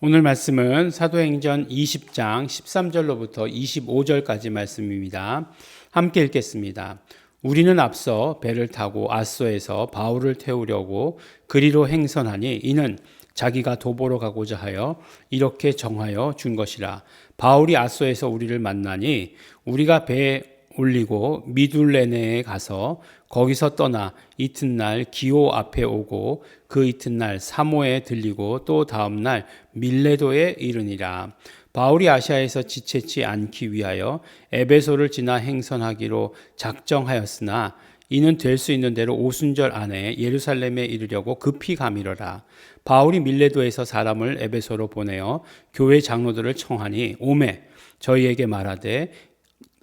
오늘 말씀은 사도행전 20장 13절로부터 25절까지 말씀입니다. 함께 읽겠습니다. 우리는 앞서 배를 타고 아소에서 바울을 태우려고 그리로 행선하니 이는 자기가 도보로 가고자 하여 이렇게 정하여 준 것이라. 바울이 아소에서 우리를 만나니 우리가 배에 올리고 미둘레네에 가서 거기서 떠나 이튿날 기오 앞에 오고 그 이튿날 사모에 들리고 또 다음날 밀레도에 이르니라. 바울이 아시아에서 지체치 않기 위하여 에베소를 지나 행선하기로 작정하였으나 이는 될 수 있는 대로 오순절 안에 예루살렘에 이르려고 급히 가미러라. 바울이 밀레도에서 사람을 에베소로 보내어 교회 장로들을 청하니 오매 저희에게 말하되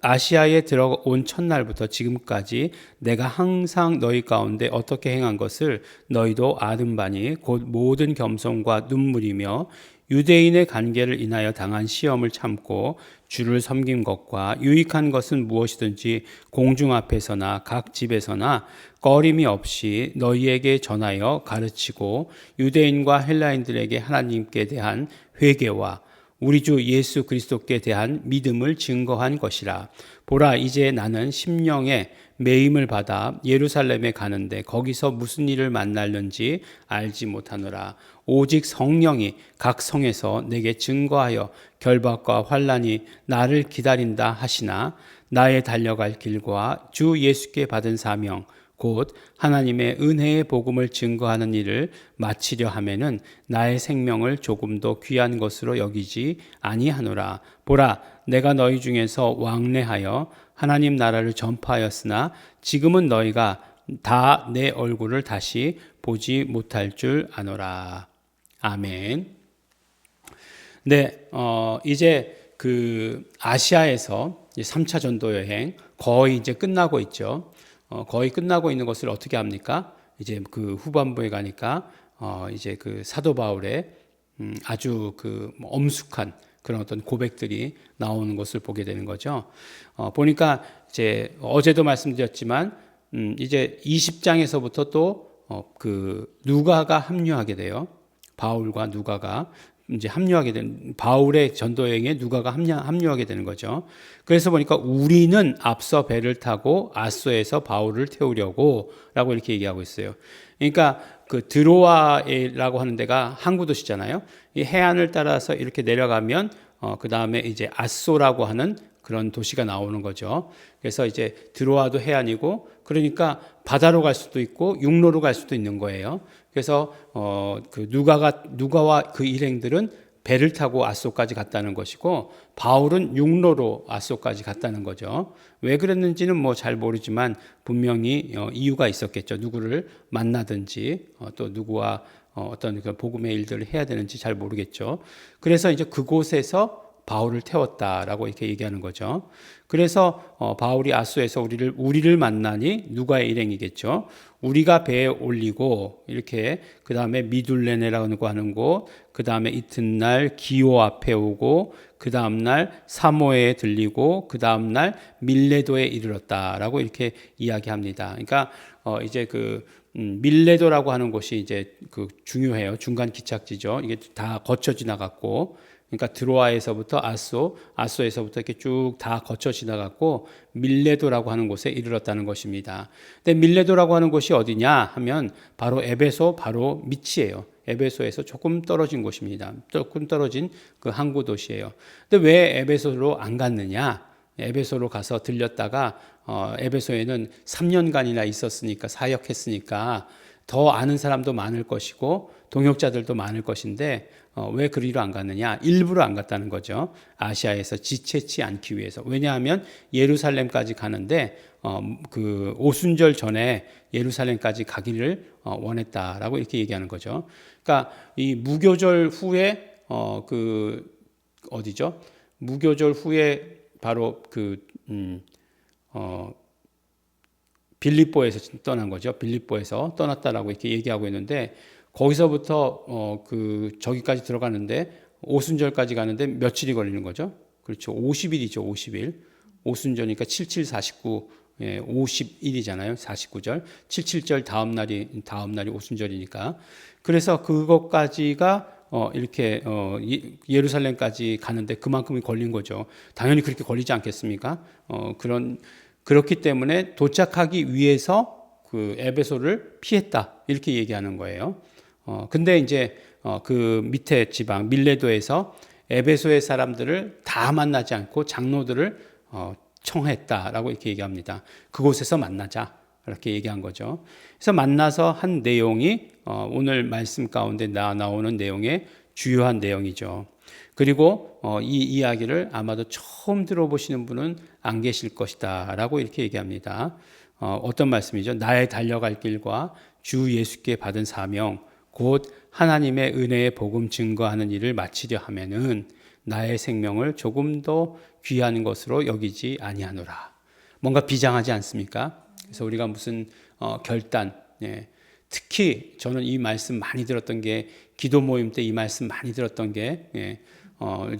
아시아에 들어온 첫날부터 지금까지 내가 항상 너희 가운데 어떻게 행한 것을 너희도 아는 바니 곧 모든 겸손과 눈물이며 유대인의 관계를 인하여 당한 시험을 참고 주를 섬긴 것과 유익한 것은 무엇이든지 공중 앞에서나 각 집에서나 꺼림이 없이 너희에게 전하여 가르치고 유대인과 헬라인들에게 하나님께 대한 회개와 우리 주 예수 그리스도께 대한 믿음을 증거한 것이라. 보라, 이제 나는 심령에 매임을 받아 예루살렘에 가는데 거기서 무슨 일을 만날는지 알지 못하노라. 오직 성령이 각 성에서 내게 증거하여 결박과 환난이 나를 기다린다 하시나 나의 달려갈 길과 주 예수께 받은 사명 곧 하나님의 은혜의 복음을 증거하는 일을 마치려 하면은 나의 생명을 조금도 귀한 것으로 여기지 아니하노라. 보라, 내가 너희 중에서 왕래하여 하나님 나라를 전파하였으나 지금은 너희가 다 내 얼굴을 다시 보지 못할 줄 아노라. 아멘. 네, 이제 그 아시아에서 3차 전도 여행 거의 이제 끝나고 있죠. 거의 끝나고 있는 것을 어떻게 합니까? 이제 그 후반부에 가니까 이제 그 사도 바울의 아주 그 엄숙한 그런 어떤 고백들이 나오는 것을 보게 되는 거죠. 보니까 이제 어제도 말씀드렸지만 이제 20장에서부터 또 그 누가가 합류하게 돼요. 바울과 누가가 이제 합류하게 된 바울의 전도 여행에 누가가 합류하게 되는 거죠. 그래서 보니까 우리는 앞서 배를 타고 아소에서 바울을 태우려고라고 이렇게 얘기하고 있어요. 그러니까 그 드로아라고 하는 데가 항구 도시잖아요. 이 해안을 따라서 이렇게 내려가면 그 다음에 이제 아소라고 하는 그런 도시가 나오는 거죠. 그래서 이제 드로아도 해안이고 그러니까 바다로 갈 수도 있고 육로로 갈 수도 있는 거예요. 그래서 그 누가와 그 일행들은 배를 타고 아소까지 갔다는 것이고 바울은 육로로 아소까지 갔다는 거죠. 왜 그랬는지는 뭐 잘 모르지만 분명히 이유가 있었겠죠. 누구를 만나든지 또 누구와 어떤 그 복음의 일들을 해야 되는지 잘 모르겠죠. 그래서 이제 그곳에서 바울을 태웠다라고 이렇게 얘기하는 거죠. 그래서 바울이 아소에서 우리를 만나니 누가의 일행이겠죠. 우리가 배에 올리고 이렇게 그 다음에 미둘레네라고 하는 곳, 그 다음에 이튿날 기오 앞에 오고 그 다음날 사모에 들리고 그 다음날 밀레도에 이르렀다라고 이렇게 이야기합니다. 그러니까 이제 그 밀레도라고 하는 곳이 이제 그 중요해요. 중간 기착지죠. 이게 다 거쳐 지나갔고. 그러니까 드로아에서부터 아소에서부터 이렇게 쭉 다 거쳐 지나갔고 밀레도라고 하는 곳에 이르렀다는 것입니다. 근데 밀레도라고 하는 곳이 어디냐 하면 바로 에베소 바로 밑이에요. 에베소에서 조금 떨어진 곳입니다. 조금 떨어진 그 항구 도시예요. 근데 왜 에베소로 안 갔느냐? 에베소로 가서 들렸다가 에베소에는 3년간이나 있었으니까 사역했으니까 더 아는 사람도 많을 것이고 동역자들도 많을 것인데 왜 그리로 안 갔느냐? 일부러 안 갔다는 거죠. 아시아에서 지체치 않기 위해서. 왜냐하면 예루살렘까지 가는데 그 오순절 전에 예루살렘까지 가기를 원했다라고 이렇게 얘기하는 거죠. 그러니까 이 무교절 후에 그 어디죠? 무교절 후에 바로 그 빌립보에서 떠난 거죠. 빌립보에서 떠났다라고 이렇게 얘기하고 있는데 거기서부터 그 저기까지 들어가는데 오순절까지 가는데 며칠이 걸리는 거죠? 그렇죠. 50일이죠. 50일. 오순절이니까 77, 49, 50일이잖아요. 49절. 77절 다음 날이 오순절이니까. 그래서 그것까지가 이렇게 예루살렘까지 가는데 그만큼이 걸린 거죠. 당연히 그렇게 걸리지 않겠습니까? 그렇기 때문에 도착하기 위해서 그 에베소를 피했다 이렇게 얘기하는 거예요. 근데 이제 그 밑에 지방 밀레도에서 에베소의 사람들을 다 만나지 않고 장로들을 청했다라고 이렇게 얘기합니다. 그곳에서 만나자 이렇게 얘기한 거죠. 그래서 만나서 한 내용이 오늘 말씀 가운데 나오는 내용의 주요한 내용이죠. 그리고 이 이야기를 아마도 처음 들어보시는 분은 안 계실 것이다 라고 이렇게 얘기합니다. 어떤 말씀이죠? 나의 달려갈 길과 주 예수께 받은 사명 곧 하나님의 은혜의 복음 증거하는 일을 마치려 하면은 나의 생명을 조금 더 귀한 것으로 여기지 아니하노라. 뭔가 비장하지 않습니까? 그래서 우리가 무슨 결단, 특히 저는 이 말씀 많이 들었던 게 기도 모임 때 이 말씀 많이 들었던 게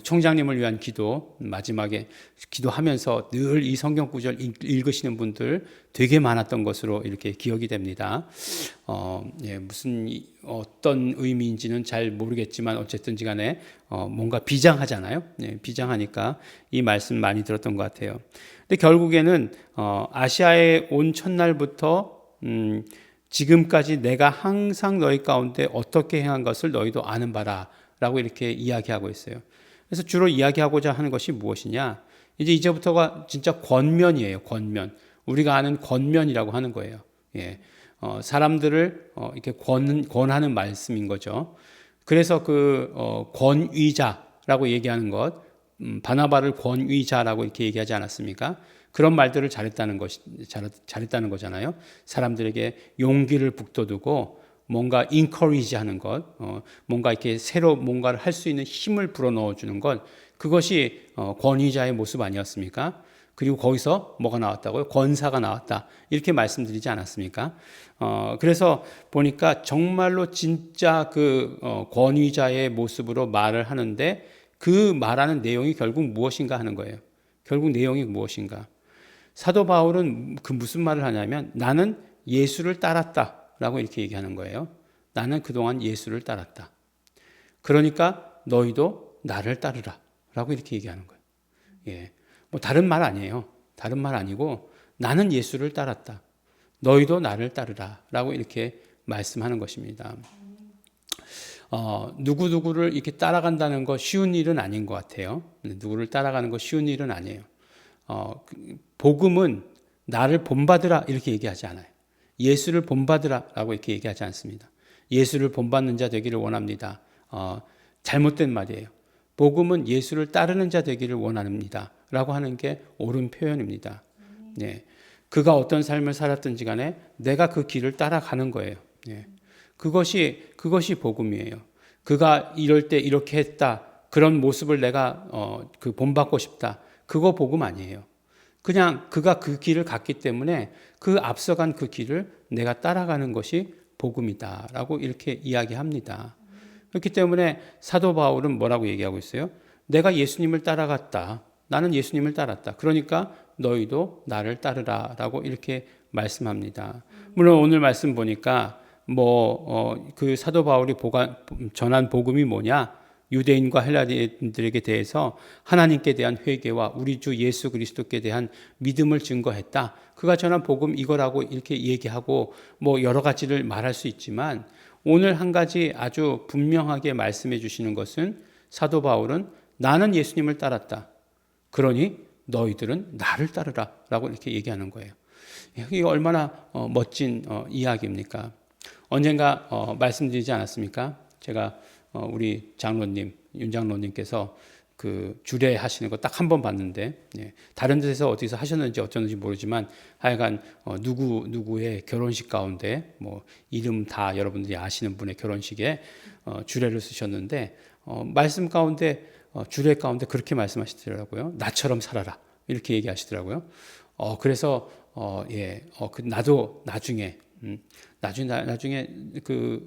총장님을 위한 기도 마지막에 기도하면서 늘 이 성경 구절 읽으시는 분들 되게 많았던 것으로 이렇게 기억이 됩니다. 무슨 어떤 의미인지는 잘 모르겠지만 어쨌든지 간에 뭔가 비장하잖아요. 비장하니까 이 말씀 많이 들었던 것 같아요. 근데 결국에는 아시아에 온 첫날부터 지금까지 내가 항상 너희 가운데 어떻게 행한 것을 너희도 아는 바라 라고 이렇게 이야기하고 있어요. 그래서 주로 이야기하고자 하는 것이 무엇이냐? 이제부터가 진짜 권면이에요. 권면. 우리가 아는 권면이라고 하는 거예요. 사람들을 이렇게 권하는 말씀인 거죠. 그래서 그 권위자라고 얘기하는 것, 바나바를 권위자라고 이렇게 얘기하지 않았습니까? 그런 말들을 잘했다는 거잖아요. 사람들에게 용기를 북돋우고 뭔가 encourage 하는 것, 뭔가 이렇게 새로 뭔가를 할 수 있는 힘을 불어넣어 주는 것, 그것이 권위자의 모습 아니었습니까? 그리고 거기서 뭐가 나왔다고요? 권사가 나왔다. 이렇게 말씀드리지 않았습니까? 그래서 보니까 정말로 진짜 그 권위자의 모습으로 말을 하는데 그 말하는 내용이 결국 무엇인가 하는 거예요. 결국 내용이 무엇인가? 사도 바울은 그 무슨 말을 하냐면 나는 예수를 따랐다. 라고 이렇게 얘기하는 거예요. 나는 그동안 예수를 따랐다. 그러니까 너희도 나를 따르라. 라고 이렇게 얘기하는 거예요. 뭐 다른 말 아니에요. 다른 말 아니고 나는 예수를 따랐다. 너희도 나를 따르라. 라고 이렇게 말씀하는 것입니다. 누구누구를 이렇게 따라간다는 거 쉬운 일은 아닌 것 같아요. 누구를 따라가는 거 쉬운 일은 아니에요. 복음은 나를 본받으라 이렇게 얘기하지 않아요. 예수를 본받으라라고 이렇게 얘기하지 않습니다. 예수를 본받는 자 되기를 원합니다. 잘못된 말이에요. 복음은 예수를 따르는 자 되기를 원합니다. 라고 하는 게 옳은 표현입니다. 그가 어떤 삶을 살았든지 간에 내가 그 길을 따라가는 거예요. 그것이 복음이에요. 그가 이럴 때 이렇게 했다. 그런 모습을 내가 본받고 싶다. 그거 복음 아니에요. 그냥 그가 그 길을 갔기 때문에 그 앞서간 그 길을 내가 따라가는 것이 복음이다라고 이렇게 이야기합니다. 그렇기 때문에 사도 바울은 뭐라고 얘기하고 있어요? 내가 예수님을 따라갔다. 나는 예수님을 따랐다. 그러니까 너희도 나를 따르라라고 이렇게 말씀합니다. 물론 오늘 말씀 보니까 그 사도 바울이 전한 복음이 뭐냐? 유대인과 헬라인들에게 대해서 하나님께 대한 회개와 우리 주 예수 그리스도께 대한 믿음을 증거했다. 그가 전한 복음 이거라고 이렇게 얘기하고 뭐 여러 가지를 말할 수 있지만 오늘 한 가지 아주 분명하게 말씀해 주시는 것은 사도 바울은 나는 예수님을 따랐다. 그러니 너희들은 나를 따르라 라고 이렇게 얘기하는 거예요. 이게 얼마나 멋진 이야기입니까? 언젠가 말씀드리지 않았습니까? 제가 우리 장로님, 윤 장로님께서 그 주례하시는 거 딱 한 번 봤는데, 다른 데서 어디서 하셨는지 어쩌는지 모르지만 하여간 누구의 결혼식 가운데 뭐 이름 다 여러분들이 아시는 분의 결혼식에 주례를 쓰셨는데 말씀 가운데 주례 가운데 그렇게 말씀하시더라고요. 나처럼 살아라 이렇게 얘기하시더라고요. 그래서 나도 나중에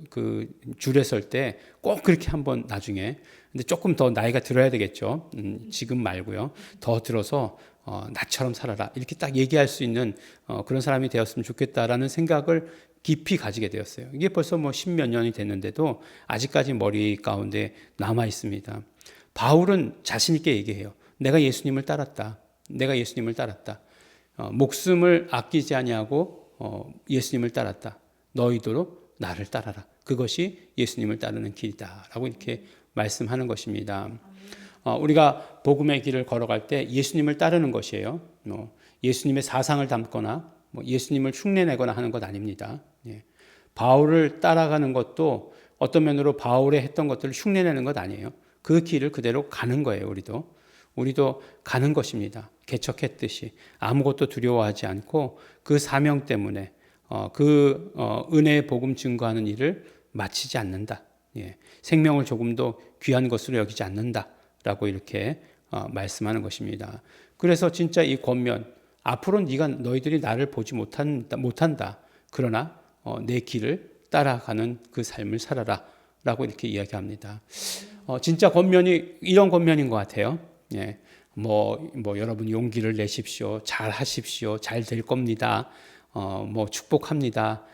그 주례 설 때 꼭 그렇게 한번 나중에 근데 조금 더 나이가 들어야 되겠죠. 지금 말고요. 더 들어서 나처럼 살아라 이렇게 딱 얘기할 수 있는 그런 사람이 되었으면 좋겠다라는 생각을 깊이 가지게 되었어요. 이게 벌써 뭐 십몇 년이 됐는데도 아직까지 머리 가운데 남아 있습니다. 바울은 자신 있게 얘기해요. 내가 예수님을 따랐다. 내가 예수님을 따랐다. 목숨을 아끼지 아니하고 예수님을 따랐다. 너희도 나를 따라라. 그것이 예수님을 따르는 길이다라고 이렇게 말씀하는 것입니다. 우리가 복음의 길을 걸어갈 때 예수님을 따르는 것이에요. 예수님의 사상을 담거나 예수님을 흉내내거나 하는 것 아닙니다. 바울을 따라가는 것도 어떤 면으로 바울의 했던 것들을 흉내내는 것 아니에요. 그 길을 그대로 가는 거예요. 우리도 가는 것입니다. 개척했듯이 아무것도 두려워하지 않고 그 사명 때문에 은혜의 복음 증거하는 일을 마치지 않는다. 생명을 조금도 귀한 것으로 여기지 않는다라고 이렇게 말씀하는 것입니다. 그래서 진짜 이 권면, 앞으로 너희들이 나를 보지 못한다. 그러나 내 길을 따라가는 그 삶을 살아라 라고 이렇게 이야기합니다. 진짜 권면이 이런 권면인 것 같아요. 여러분 용기를 내십시오. 잘 하십시오. 잘 될 겁니다. 축복합니다.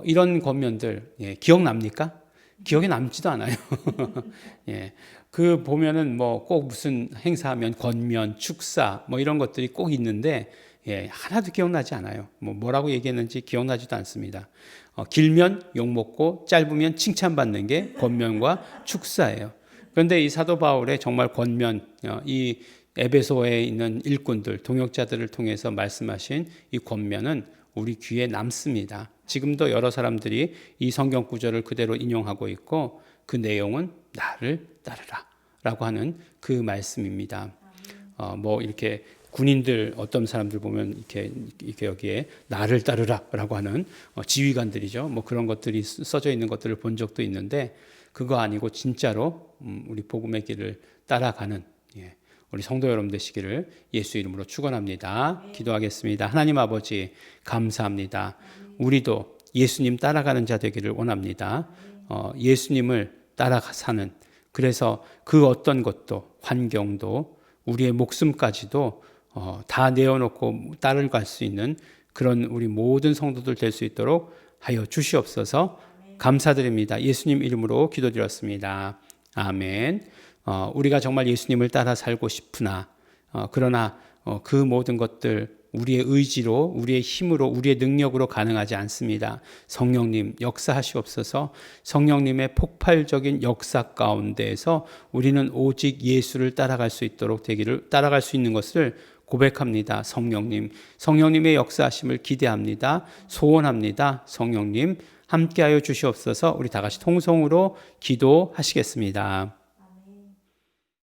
이런 권면들 기억납니까? 기억에 남지도 않아요. 그 보면은 꼭 무슨 행사하면 권면, 축사 이런 것들이 꼭 있는데 하나도 기억나지 않아요. 뭐라고 얘기했는지 기억나지도 않습니다. 길면 욕먹고 짧으면 칭찬받는 게 권면과 축사예요. 그런데 이 사도 바울의 정말 권면, 이 에베소에 있는 일꾼들, 동역자들을 통해서 말씀하신 이 권면은 우리 귀에 남습니다. 지금도 여러 사람들이 이 성경 구절을 그대로 인용하고 있고 그 내용은 나를 따르라 라고 하는 그 말씀입니다. 이렇게 군인들 어떤 사람들 보면 이렇게 여기에 나를 따르라라고 하는 지휘관들이죠. 그런 것들이 써져 있는 것들을 본 적도 있는데 그거 아니고 진짜로 우리 복음의 길을 따라가는 우리 성도 여러분 되시기를 예수 이름으로 축원합니다. 기도하겠습니다. 하나님 아버지 감사합니다. 우리도 예수님 따라가는 자 되기를 원합니다. 예수님을 따라가 사는, 그래서 그 어떤 것도 환경도 우리의 목숨까지도 다 내어놓고 따라갈 수 있는 그런 우리 모든 성도들 될 수 있도록 하여 주시옵소서. 감사드립니다. 예수님 이름으로 기도드렸습니다. 아멘. 우리가 정말 예수님을 따라 살고 싶으나 그러나 그 모든 것들 우리의 의지로, 우리의 힘으로, 우리의 능력으로 가능하지 않습니다. 성령님 역사하시옵소서. 성령님의 폭발적인 역사 가운데에서 우리는 오직 예수를 따라갈 수 있도록 따라갈 수 있는 것을 고백합니다. 성령님의 역사하심을 기대합니다. 소원합니다. 성령님 함께하여 주시옵소서. 우리 다 같이 통성으로 기도하시겠습니다.